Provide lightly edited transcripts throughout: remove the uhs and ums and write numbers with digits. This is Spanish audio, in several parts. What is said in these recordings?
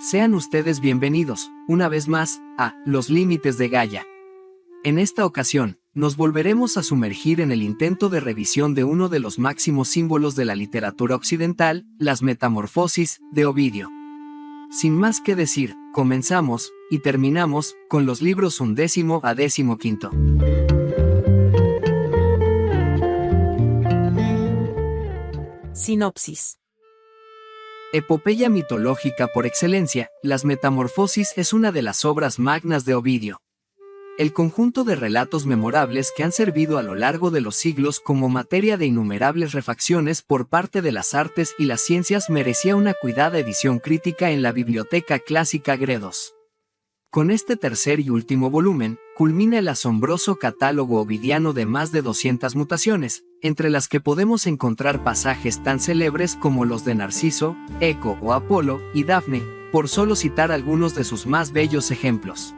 Sean ustedes bienvenidos, una vez más, a Los Límites de Gaia. En esta ocasión, nos volveremos a sumergir en el intento de revisión de uno de los máximos símbolos de la literatura occidental, las Metamorfosis, de Ovidio. Sin más que decir, comenzamos, y terminamos, con los libros 11 a 15. Sinopsis. Epopeya mitológica por excelencia, Las Metamorfosis es una de las obras magnas de Ovidio. El conjunto de relatos memorables que han servido a lo largo de los siglos como materia de innumerables refacciones por parte de las artes y las ciencias merecía una cuidada edición crítica en la Biblioteca Clásica Gredos. Con este tercer y último volumen, culmina el asombroso catálogo ovidiano de más de 200 mutaciones, entre las que podemos encontrar pasajes tan célebres como los de Narciso, Eco o Apolo y Dafne, por solo citar algunos de sus más bellos ejemplos.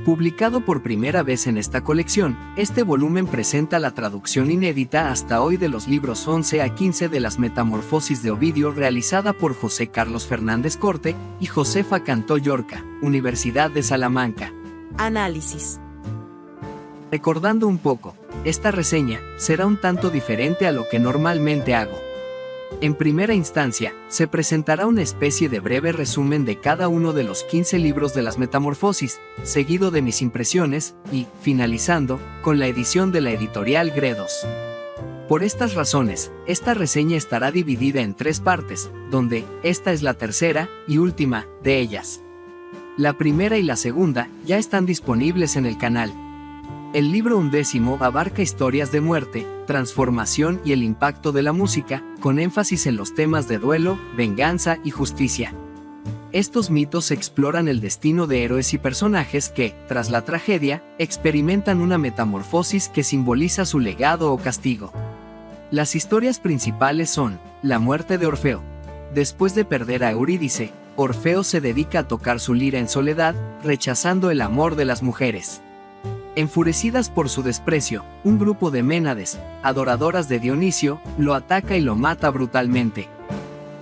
Publicado por primera vez en esta colección, este volumen presenta la traducción inédita hasta hoy de los libros 11 a 15 de las Metamorfosis de Ovidio realizada por José Carlos Fernández Corte y Josefa Cantó Llorca, Universidad de Salamanca. Análisis. Recordando un poco, esta reseña será un tanto diferente a lo que normalmente hago. En primera instancia, se presentará una especie de breve resumen de cada uno de los 15 libros de las Metamorfosis, seguido de mis impresiones, y, finalizando, con la edición de la editorial Gredos. Por estas razones, esta reseña estará dividida en 3 partes, donde, esta es la tercera y última de ellas. La primera y la segunda ya están disponibles en el canal. El libro 11 abarca historias de muerte, transformación y el impacto de la música, con énfasis en los temas de duelo, venganza y justicia. Estos mitos exploran el destino de héroes y personajes que, tras la tragedia, experimentan una metamorfosis que simboliza su legado o castigo. Las historias principales son la muerte de Orfeo. Después de perder a Eurídice, Orfeo se dedica a tocar su lira en soledad, rechazando el amor de las mujeres. Enfurecidas por su desprecio, un grupo de Ménades, adoradoras de Dionisio, lo ataca y lo mata brutalmente.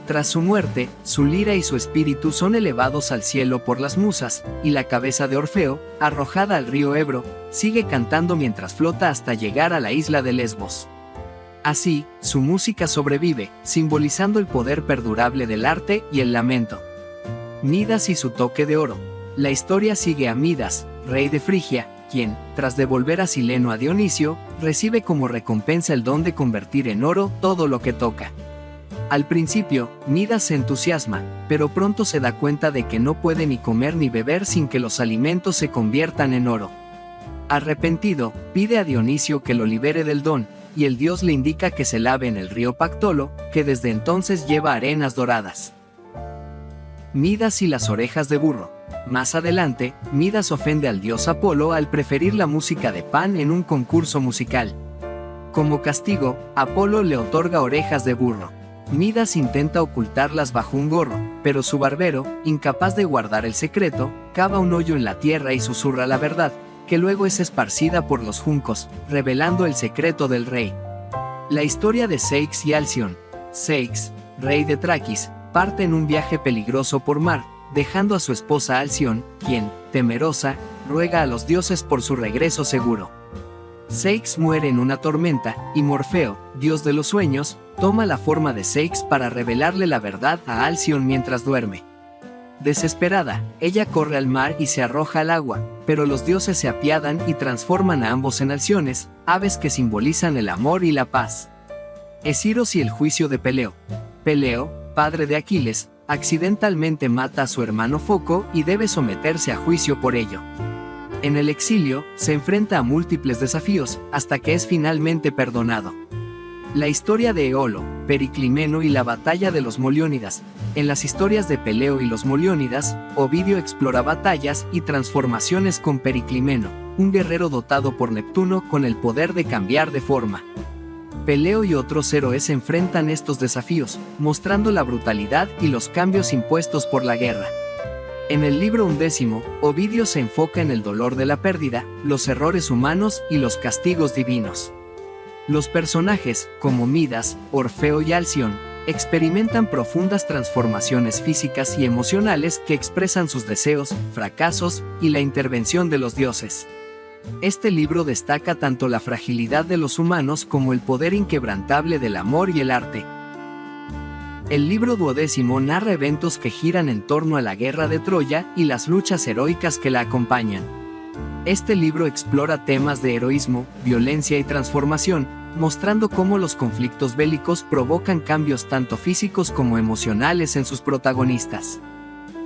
Tras su muerte, su lira y su espíritu son elevados al cielo por las musas, y la cabeza de Orfeo, arrojada al río Ebro, sigue cantando mientras flota hasta llegar a la isla de Lesbos. Así, su música sobrevive, simbolizando el poder perdurable del arte y el lamento. Midas y su toque de oro. La historia sigue a Midas, rey de Frigia, quien, tras devolver a Sileno a Dionisio, recibe como recompensa el don de convertir en oro todo lo que toca. Al principio, Midas se entusiasma, pero pronto se da cuenta de que no puede ni comer ni beber sin que los alimentos se conviertan en oro. Arrepentido, pide a Dionisio que lo libere del don, y el dios le indica que se lave en el río Pactolo, que desde entonces lleva arenas doradas. Midas y las orejas de burro. Más adelante, Midas ofende al dios Apolo al preferir la música de Pan en un concurso musical. Como castigo, Apolo le otorga orejas de burro. Midas intenta ocultarlas bajo un gorro, pero su barbero, incapaz de guardar el secreto, cava un hoyo en la tierra y susurra la verdad, que luego es esparcida por los juncos, revelando el secreto del rey. La historia de Ceyx y Alción. Ceyx, rey de Traquis, parte en un viaje peligroso por mar, dejando a su esposa Alción, quien, temerosa, ruega a los dioses por su regreso seguro. Ceyx muere en una tormenta, y Morfeo, dios de los sueños, toma la forma de Ceyx para revelarle la verdad a Alción mientras duerme. Desesperada, ella corre al mar y se arroja al agua, pero los dioses se apiadan y transforman a ambos en alciones, aves que simbolizan el amor y la paz. Esiros y el juicio de Peleo. Peleo, padre de Aquiles, accidentalmente mata a su hermano Foco y debe someterse a juicio por ello. En el exilio, se enfrenta a múltiples desafíos, hasta que es finalmente perdonado. La historia de Eolo, Periclimeno y la batalla de los Moliónidas. En las historias de Peleo y los Moliónidas, Ovidio explora batallas y transformaciones con Periclimeno, un guerrero dotado por Neptuno con el poder de cambiar de forma. Peleo y otros héroes enfrentan estos desafíos, mostrando la brutalidad y los cambios impuestos por la guerra. En el libro 11, Ovidio se enfoca en el dolor de la pérdida, los errores humanos y los castigos divinos. Los personajes, como Midas, Orfeo y Alción, experimentan profundas transformaciones físicas y emocionales que expresan sus deseos, fracasos y la intervención de los dioses. Este libro destaca tanto la fragilidad de los humanos como el poder inquebrantable del amor y el arte. El libro 12º narra eventos que giran en torno a la guerra de Troya y las luchas heroicas que la acompañan. Este libro explora temas de heroísmo, violencia y transformación, mostrando cómo los conflictos bélicos provocan cambios tanto físicos como emocionales en sus protagonistas.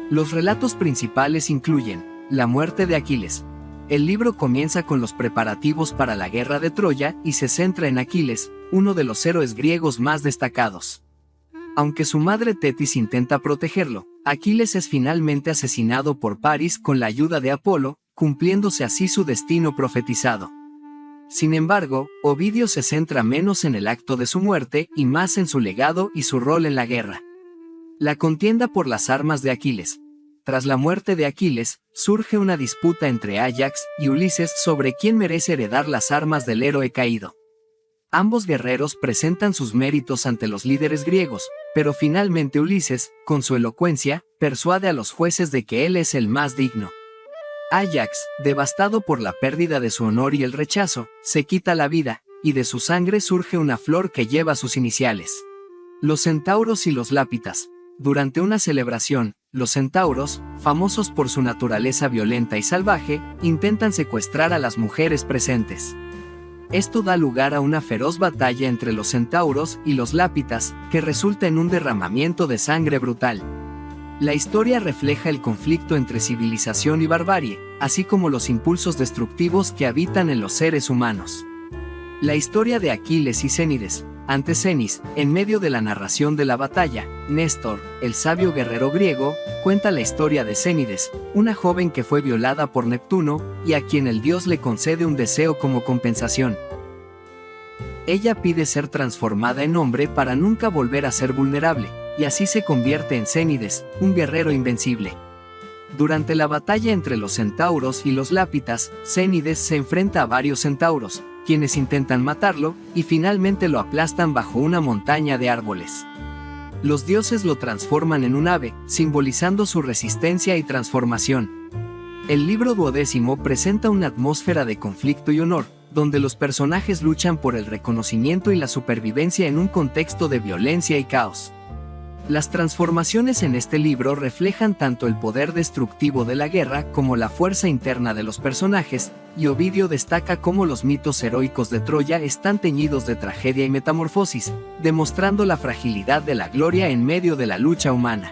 Los relatos principales incluyen la muerte de Aquiles. El libro comienza con los preparativos para la guerra de Troya y se centra en Aquiles, uno de los héroes griegos más destacados. Aunque su madre Tetis intenta protegerlo, Aquiles es finalmente asesinado por Paris con la ayuda de Apolo, cumpliéndose así su destino profetizado. Sin embargo, Ovidio se centra menos en el acto de su muerte y más en su legado y su rol en la guerra. La contienda por las armas de Aquiles. Tras la muerte de Aquiles, surge una disputa entre Áyax y Ulises sobre quién merece heredar las armas del héroe caído. Ambos guerreros presentan sus méritos ante los líderes griegos, pero finalmente Ulises, con su elocuencia, persuade a los jueces de que él es el más digno. Áyax, devastado por la pérdida de su honor y el rechazo, se quita la vida, y de su sangre surge una flor que lleva sus iniciales. Los centauros y los lápitas. Durante una celebración, los centauros, famosos por su naturaleza violenta y salvaje, intentan secuestrar a las mujeres presentes. Esto da lugar a una feroz batalla entre los centauros y los lápitas, que resulta en un derramamiento de sangre brutal. La historia refleja el conflicto entre civilización y barbarie, así como los impulsos destructivos que habitan en los seres humanos. La historia de Aquiles y Cénides. Ante Cenis, en medio de la narración de la batalla, Néstor, el sabio guerrero griego, cuenta la historia de Cénides, una joven que fue violada por Neptuno y a quien el dios le concede un deseo como compensación. Ella pide ser transformada en hombre para nunca volver a ser vulnerable, y así se convierte en Cénides, un guerrero invencible. Durante la batalla entre los centauros y los lápitas, Cénides se enfrenta a varios centauros, quienes intentan matarlo, y finalmente lo aplastan bajo una montaña de árboles. Los dioses lo transforman en un ave, simbolizando su resistencia y transformación. El libro 12º presenta una atmósfera de conflicto y honor, donde los personajes luchan por el reconocimiento y la supervivencia en un contexto de violencia y caos. Las transformaciones en este libro reflejan tanto el poder destructivo de la guerra como la fuerza interna de los personajes, y Ovidio destaca cómo los mitos heroicos de Troya están teñidos de tragedia y metamorfosis, demostrando la fragilidad de la gloria en medio de la lucha humana.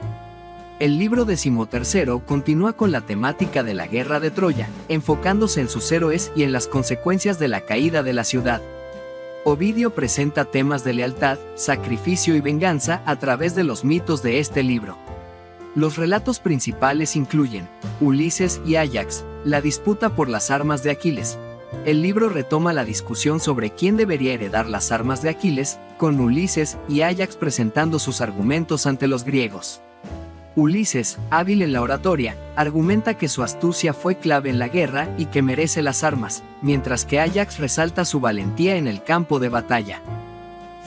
El libro 13º continúa con la temática de la guerra de Troya, enfocándose en sus héroes y en las consecuencias de la caída de la ciudad. Ovidio presenta temas de lealtad, sacrificio y venganza a través de los mitos de este libro. Los relatos principales incluyen Ulises y Áyax, la disputa por las armas de Aquiles. El libro retoma la discusión sobre quién debería heredar las armas de Aquiles, con Ulises y Áyax presentando sus argumentos ante los griegos. Ulises, hábil en la oratoria, argumenta que su astucia fue clave en la guerra y que merece las armas, mientras que Áyax resalta su valentía en el campo de batalla.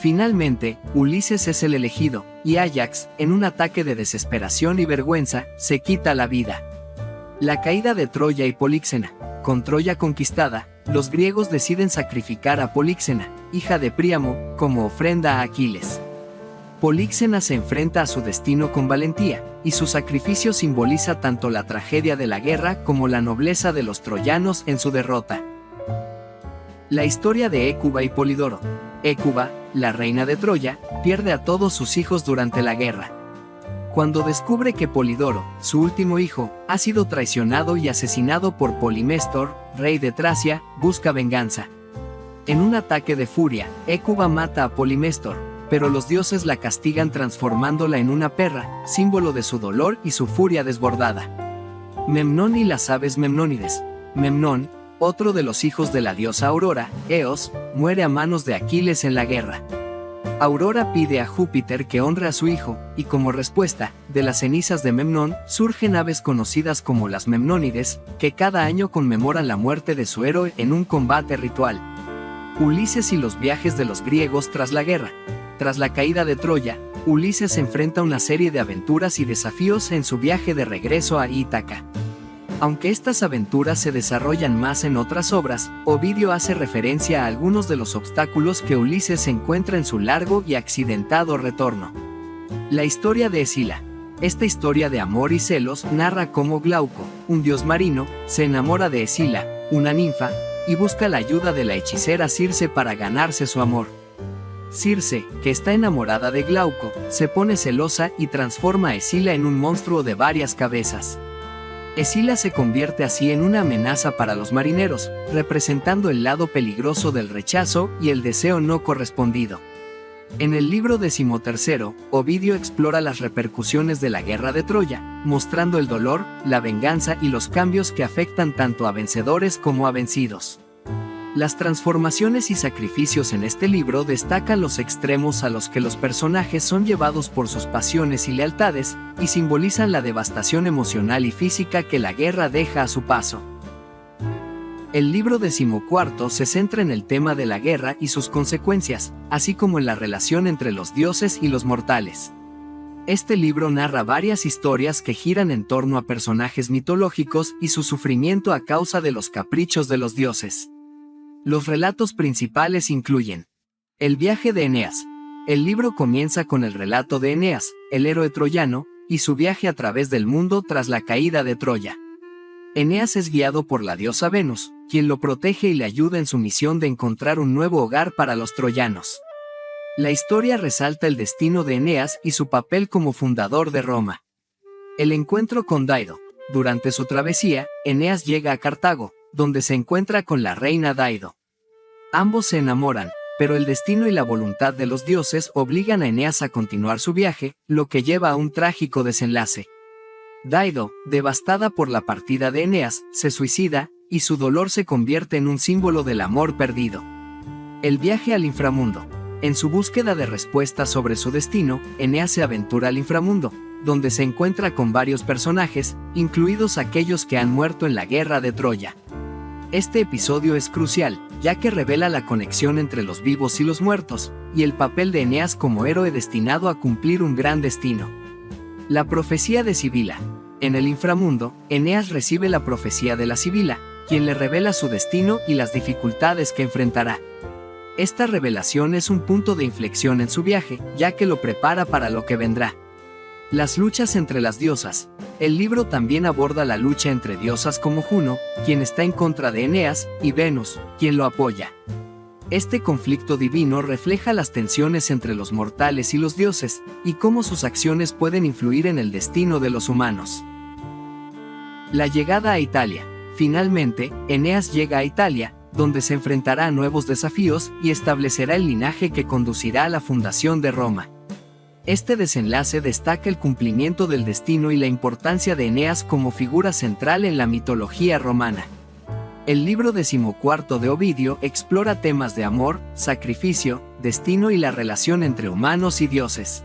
Finalmente, Ulises es el elegido, y Áyax, en un ataque de desesperación y vergüenza, se quita la vida. La caída de Troya y Políxena. Con Troya conquistada, los griegos deciden sacrificar a Políxena, hija de Príamo, como ofrenda a Aquiles. Políxena se enfrenta a su destino con valentía, y su sacrificio simboliza tanto la tragedia de la guerra como la nobleza de los troyanos en su derrota. La historia de Hécuba y Polidoro. Hécuba, la reina de Troya, pierde a todos sus hijos durante la guerra. Cuando descubre que Polidoro, su último hijo, ha sido traicionado y asesinado por Polimestor, rey de Tracia, busca venganza. En un ataque de furia, Hécuba mata a Polimestor, pero los dioses la castigan transformándola en una perra, símbolo de su dolor y su furia desbordada. Memnón y las aves memnónides. Memnón, otro de los hijos de la diosa Aurora, Eos, muere a manos de Aquiles en la guerra. Aurora pide a Júpiter que honre a su hijo, y como respuesta, de las cenizas de Memnón, surgen aves conocidas como las memnónides, que cada año conmemoran la muerte de su héroe en un combate ritual. Ulises y los viajes de los griegos tras la guerra. Tras la caída de Troya, Ulises enfrenta una serie de aventuras y desafíos en su viaje de regreso a Ítaca. Aunque estas aventuras se desarrollan más en otras obras, Ovidio hace referencia a algunos de los obstáculos que Ulises encuentra en su largo y accidentado retorno. La historia de Escila. Esta historia de amor y celos narra cómo Glauco, un dios marino, se enamora de Escila, una ninfa, y busca la ayuda de la hechicera Circe para ganarse su amor. Circe, que está enamorada de Glauco, se pone celosa y transforma a Escila en un monstruo de varias cabezas. Escila se convierte así en una amenaza para los marineros, representando el lado peligroso del rechazo y el deseo no correspondido. En el libro 13, Ovidio explora las repercusiones de la guerra de Troya, mostrando el dolor, la venganza y los cambios que afectan tanto a vencedores como a vencidos. Las transformaciones y sacrificios en este libro destacan los extremos a los que los personajes son llevados por sus pasiones y lealtades, y simbolizan la devastación emocional y física que la guerra deja a su paso. El libro 14 se centra en el tema de la guerra y sus consecuencias, así como en la relación entre los dioses y los mortales. Este libro narra varias historias que giran en torno a personajes mitológicos y su sufrimiento a causa de los caprichos de los dioses. Los relatos principales incluyen el viaje de Eneas. El libro comienza con el relato de Eneas, el héroe troyano, y su viaje a través del mundo tras la caída de Troya. Eneas es guiado por la diosa Venus, quien lo protege y le ayuda en su misión de encontrar un nuevo hogar para los troyanos. La historia resalta el destino de Eneas y su papel como fundador de Roma. El encuentro con Daido. Durante su travesía, Eneas llega a Cartago, donde se encuentra con la reina Daido. Ambos se enamoran, pero el destino y la voluntad de los dioses obligan a Eneas a continuar su viaje, lo que lleva a un trágico desenlace. Daido, devastada por la partida de Eneas, se suicida, y su dolor se convierte en un símbolo del amor perdido. El viaje al inframundo. En su búsqueda de respuestas sobre su destino, Eneas se aventura al inframundo, donde se encuentra con varios personajes, incluidos aquellos que han muerto en la guerra de Troya. Este episodio es crucial, ya que revela la conexión entre los vivos y los muertos, y el papel de Eneas como héroe destinado a cumplir un gran destino. La profecía de Sibila. En el inframundo, Eneas recibe la profecía de la Sibila, quien le revela su destino y las dificultades que enfrentará. Esta revelación es un punto de inflexión en su viaje, ya que lo prepara para lo que vendrá. Las luchas entre las diosas. El libro también aborda la lucha entre diosas como Juno, quien está en contra de Eneas, y Venus, quien lo apoya. Este conflicto divino refleja las tensiones entre los mortales y los dioses, y cómo sus acciones pueden influir en el destino de los humanos. La llegada a Italia. Finalmente, Eneas llega a Italia, donde se enfrentará a nuevos desafíos y establecerá el linaje que conducirá a la fundación de Roma. Este desenlace destaca el cumplimiento del destino y la importancia de Eneas como figura central en la mitología romana. El libro 14 de Ovidio explora temas de amor, sacrificio, destino y la relación entre humanos y dioses.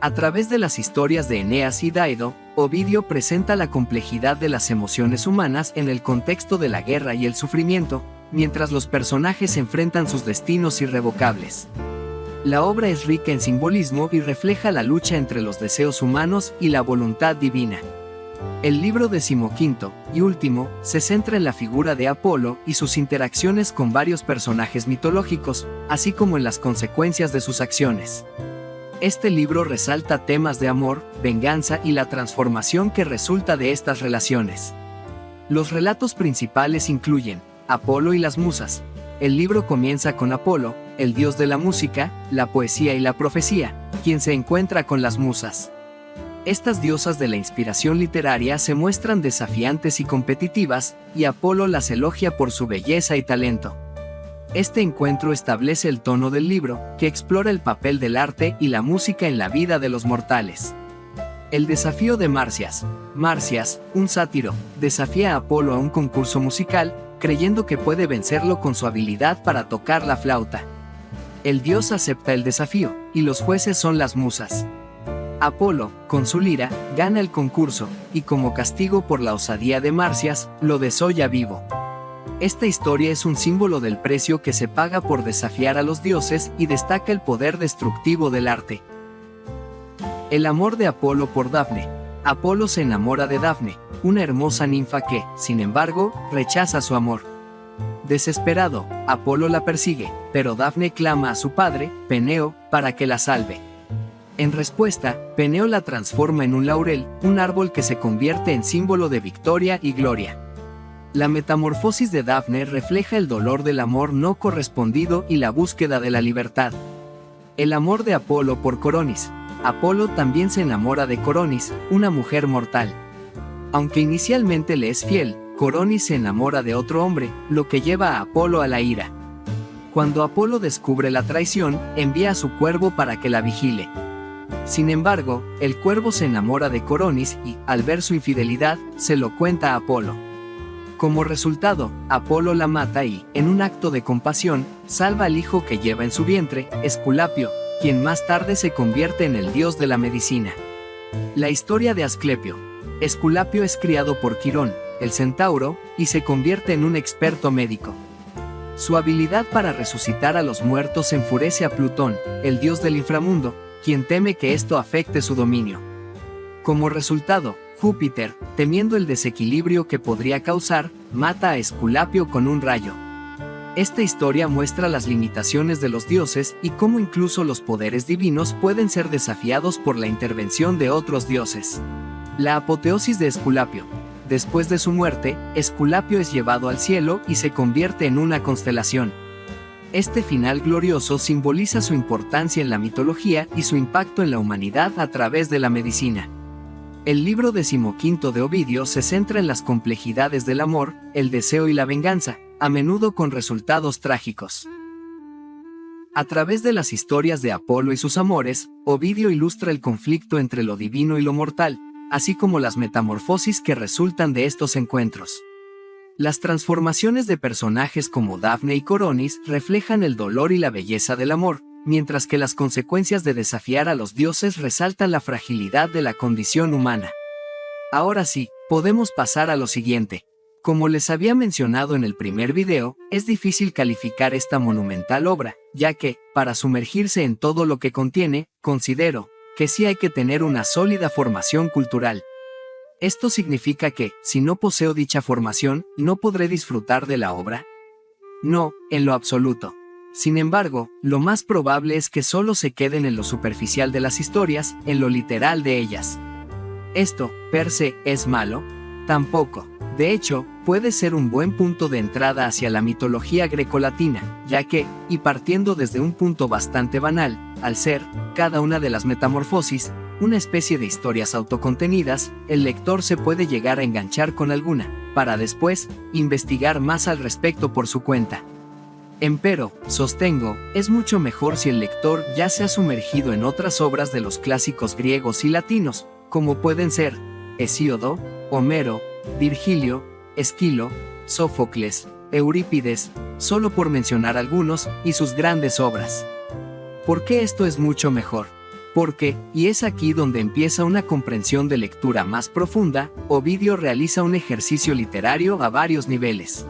A través de las historias de Eneas y Daido, Ovidio presenta la complejidad de las emociones humanas en el contexto de la guerra y el sufrimiento, mientras los personajes enfrentan sus destinos irrevocables. La obra es rica en simbolismo y refleja la lucha entre los deseos humanos y la voluntad divina. El libro 15 y último se centra en la figura de Apolo y sus interacciones con varios personajes mitológicos, así como en las consecuencias de sus acciones. Este libro resalta temas de amor, venganza y la transformación que resulta de estas relaciones. Los relatos principales incluyen Apolo y las musas. El libro comienza con Apolo, el dios de la música, la poesía y la profecía, quien se encuentra con las musas. Estas diosas de la inspiración literaria se muestran desafiantes y competitivas, y Apolo las elogia por su belleza y talento. Este encuentro establece el tono del libro, que explora el papel del arte y la música en la vida de los mortales. El desafío de Marcias. Marcias, un sátiro, desafía a Apolo a un concurso musical, creyendo que puede vencerlo con su habilidad para tocar la flauta. El dios acepta el desafío, y los jueces son las musas. Apolo, con su lira, gana el concurso, y como castigo por la osadía de Marcias, lo desolla vivo. Esta historia es un símbolo del precio que se paga por desafiar a los dioses y destaca el poder destructivo del arte. El amor de Apolo por Dafne. Apolo se enamora de Dafne, una hermosa ninfa que, sin embargo, rechaza su amor. Desesperado, Apolo la persigue, pero Dafne clama a su padre, Peneo, para que la salve. En respuesta, Peneo la transforma en un laurel, un árbol que se convierte en símbolo de victoria y gloria. La metamorfosis de Dafne refleja el dolor del amor no correspondido y la búsqueda de la libertad. El amor de Apolo por Coronis. Apolo también se enamora de Coronis, una mujer mortal. Aunque inicialmente le es fiel, Coronis se enamora de otro hombre, lo que lleva a Apolo a la ira. Cuando Apolo descubre la traición, envía a su cuervo para que la vigile. Sin embargo, el cuervo se enamora de Coronis y, al ver su infidelidad, se lo cuenta a Apolo. Como resultado, Apolo la mata y, en un acto de compasión, salva al hijo que lleva en su vientre, Esculapio, quien más tarde se convierte en el dios de la medicina. La historia de Asclepio. Esculapio es criado por Quirón, el centauro, y se convierte en un experto médico. Su habilidad para resucitar a los muertos enfurece a Plutón, el dios del inframundo, quien teme que esto afecte su dominio. Como resultado, Júpiter, temiendo el desequilibrio que podría causar, mata a Esculapio con un rayo. Esta historia muestra las limitaciones de los dioses y cómo incluso los poderes divinos pueden ser desafiados por la intervención de otros dioses. La apoteosis de Esculapio. Después de su muerte, Esculapio es llevado al cielo y se convierte en una constelación. Este final glorioso simboliza su importancia en la mitología y su impacto en la humanidad a través de la medicina. El libro 15 de Ovidio se centra en las complejidades del amor, el deseo y la venganza, a menudo con resultados trágicos. A través de las historias de Apolo y sus amores, Ovidio ilustra el conflicto entre lo divino y lo mortal, así como las metamorfosis que resultan de estos encuentros. Las transformaciones de personajes como Dafne y Coronis reflejan el dolor y la belleza del amor, mientras que las consecuencias de desafiar a los dioses resaltan la fragilidad de la condición humana. Ahora sí, podemos pasar a lo siguiente. Como les había mencionado en el primer video, es difícil calificar esta monumental obra, ya que, para sumergirse en todo lo que contiene, considero que sí hay que tener una sólida formación cultural. ¿Esto significa que, si no poseo dicha formación, no podré disfrutar de la obra? No, en lo absoluto. Sin embargo, lo más probable es que solo se queden en lo superficial de las historias, en lo literal de ellas. ¿Esto, per se, es malo? Tampoco. De hecho, puede ser un buen punto de entrada hacia la mitología grecolatina, ya que, y partiendo desde un punto bastante banal, al ser, cada una de las metamorfosis, una especie de historias autocontenidas, el lector se puede llegar a enganchar con alguna, para después, investigar más al respecto por su cuenta. Empero, sostengo, es mucho mejor si el lector ya se ha sumergido en otras obras de los clásicos griegos y latinos, como pueden ser Hesíodo, Homero, Virgilio, Esquilo, Sófocles, Eurípides, solo por mencionar algunos, y sus grandes obras. ¿Por qué esto es mucho mejor? Porque, y es aquí donde empieza una comprensión de lectura más profunda, Ovidio realiza un ejercicio literario a varios niveles.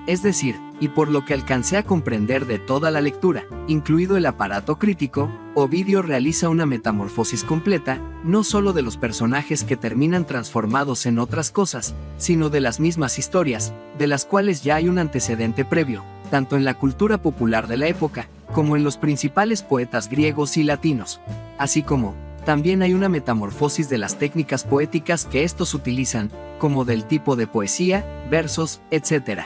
Es decir, y por lo que alcancé a comprender de toda la lectura, incluido el aparato crítico, Ovidio realiza una metamorfosis completa, no solo de los personajes que terminan transformados en otras cosas, sino de las mismas historias, de las cuales ya hay un antecedente previo, tanto en la cultura popular de la época, como en los principales poetas griegos y latinos, así como, también hay una metamorfosis de las técnicas poéticas que estos utilizan, como del tipo de poesía, versos, etc.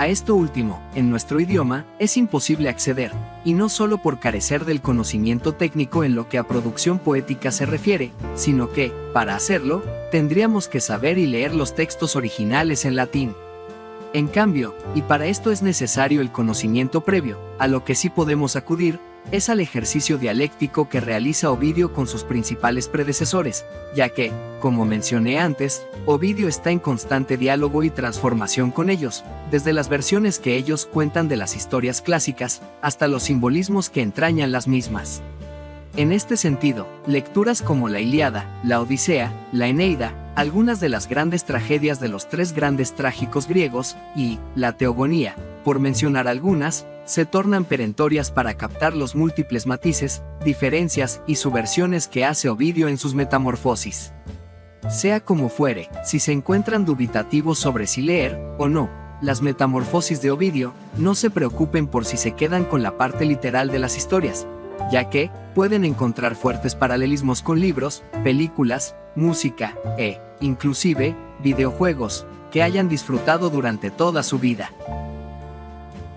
A esto último, en nuestro idioma, es imposible acceder, y no solo por carecer del conocimiento técnico en lo que a producción poética se refiere, sino que, para hacerlo, tendríamos que saber y leer los textos originales en latín. En cambio, y para esto es necesario el conocimiento previo, a lo que sí podemos acudir, es al ejercicio dialéctico que realiza Ovidio con sus principales predecesores, ya que, como mencioné antes, Ovidio está en constante diálogo y transformación con ellos, desde las versiones que ellos cuentan de las historias clásicas, hasta los simbolismos que entrañan las mismas. En este sentido, lecturas como la Ilíada, la Odisea, la Eneida, Algunas de las grandes tragedias de los tres grandes trágicos griegos, y la Teogonía, por mencionar algunas, se tornan perentorias para captar los múltiples matices, diferencias y subversiones que hace Ovidio en sus Metamorfosis. Sea como fuere, si se encuentran dubitativos sobre si leer o no las Metamorfosis de Ovidio, no se preocupen por si se quedan con la parte literal de las historias, ya que pueden encontrar fuertes paralelismos con libros, películas, música e, inclusive, videojuegos, que hayan disfrutado durante toda su vida.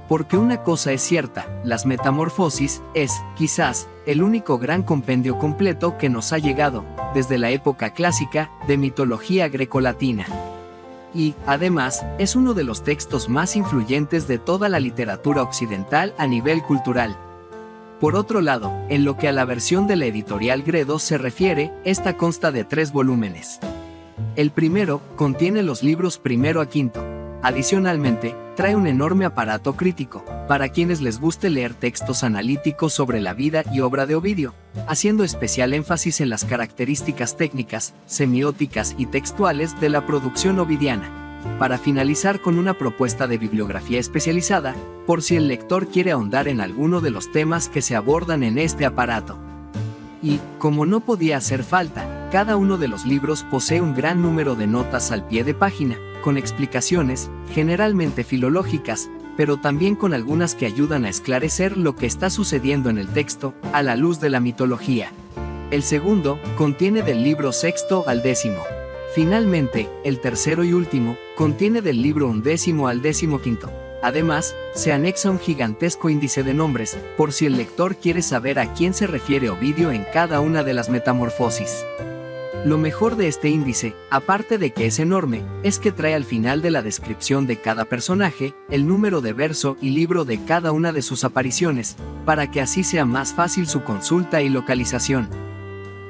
Porque una cosa es cierta, las Metamorfosis es, quizás, el único gran compendio completo que nos ha llegado, desde la época clásica, de mitología grecolatina. Y, además, es uno de los textos más influyentes de toda la literatura occidental a nivel cultural. Por otro lado, en lo que a la versión de la editorial Gredos se refiere, esta consta de 3 volúmenes. El primero contiene los libros primero a quinto. Adicionalmente, trae un enorme aparato crítico, para quienes les guste leer textos analíticos sobre la vida y obra de Ovidio, haciendo especial énfasis en las características técnicas, semióticas y textuales de la producción ovidiana, para finalizar con una propuesta de bibliografía especializada, por si el lector quiere ahondar en alguno de los temas que se abordan en este aparato. Y, como no podía hacer falta, cada uno de los libros posee un gran número de notas al pie de página, con explicaciones, generalmente filológicas, pero también con algunas que ayudan a esclarecer lo que está sucediendo en el texto, a la luz de la mitología. El segundo contiene del libro sexto al 10º. Finalmente, el tercero y último, contiene del libro 11º al 15º. Además, se anexa un gigantesco índice de nombres, por si el lector quiere saber a quién se refiere Ovidio en cada una de las Metamorfosis. Lo mejor de este índice, aparte de que es enorme, es que trae al final de la descripción de cada personaje, el número de verso y libro de cada una de sus apariciones, para que así sea más fácil su consulta y localización.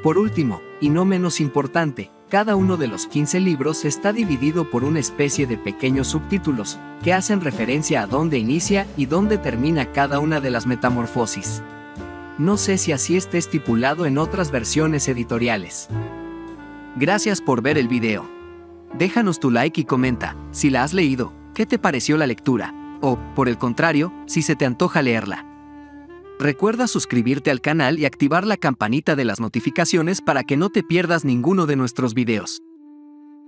Por último, y no menos importante, cada uno de los 15 libros está dividido por una especie de pequeños subtítulos, que hacen referencia a dónde inicia y dónde termina cada una de las Metamorfosis. No sé si así esté estipulado en otras versiones editoriales. Gracias por ver el video. Déjanos tu like y comenta, si la has leído, qué te pareció la lectura, o, por el contrario, si se te antoja leerla. Recuerda suscribirte al canal y activar la campanita de las notificaciones para que no te pierdas ninguno de nuestros videos.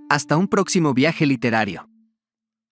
Hasta un próximo viaje literario.